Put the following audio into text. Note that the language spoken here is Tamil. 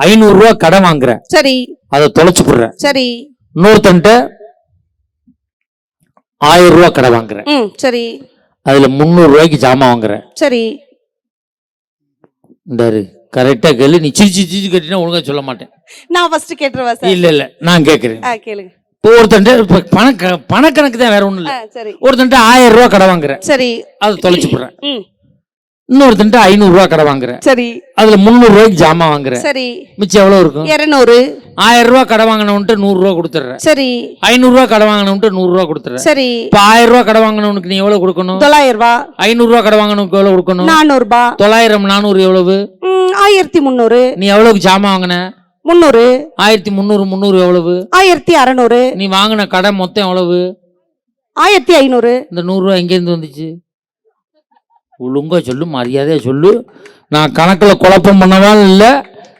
500 ரூபாய் கடன் வாங்குறேன், சரி அதை தொலைச்சு போடுறேன். சரி. இன்னொருத்தன்ட்ட 1000 ரூபாய் கடன் வாங்குறேன், சரி. அதுல 300 ரூபாய்க்கு ஜாமான் வாங்குறேன். சரி. இந்த கரெக்டா கேளு. நீ சிரிச்சு கேட்டீங்கன்னா ஒழுங்கா சொல்ல மாட்டேன். நான் ஃபர்ஸ்ட் கேட்டுறவா சார்? இல்ல நான் கேட்கிறேன். கேளுங்க. ஒருத்தன்ட்ட பணக்கணக்கு தான், வேற ஒண்ணும் இல்ல. சரி. ஒருத்தன்ட்ட 1000 ரூபாய் கடன் வாங்குறேன், சரி, அதை தொலைச்சு போடுறேன். இன்னொருத்தன்ட்ட 500 ரூபாய் கடன் வாங்குறேன், சரி, அதுல 300 ரூபாய்க்கு ஜாமான் வாங்குறேன். சரி. மிச்சம் எவ்வளவு இருக்கும்? 200. 1000 ரூபாய் கடன் வாங்கினவன்ட்டு 100 ரூபாய் கொடுத்துறேன். சரி. 500 ரூபாய் கடன் வாங்கினவன்ட்டு 100 ரூபாய் கொடுத்துறேன். சரி. இப்ப 1000 ரூபாய் கடன் வாங்கினவனுக்கு நீ எவ்வளவு கொடுக்கணும்? 900 ரூபாய். 500 ரூபாய் கடன் வாங்கினவனுக்கு எவ்வளவு கொடுக்கணும்? 400 ரூபாய். 900 400 எவ்வளவு? 1300. நீ எவ்வளவுக்கு ஜாமான் வாங்கின? 300. 1300 எவ்வளவு? 1600. நீ வாங்கின கடன் மொத்தம் எவ்வளவு? 1500. இந்த 100 ரூபாய் எங்க இருந்து வந்துச்சு? ஒழுங்கா சொல்லு, மரியாதையா சொல்லு. நான் கணக்குல குழப்பம் பண்ணவாலும் இல்ல,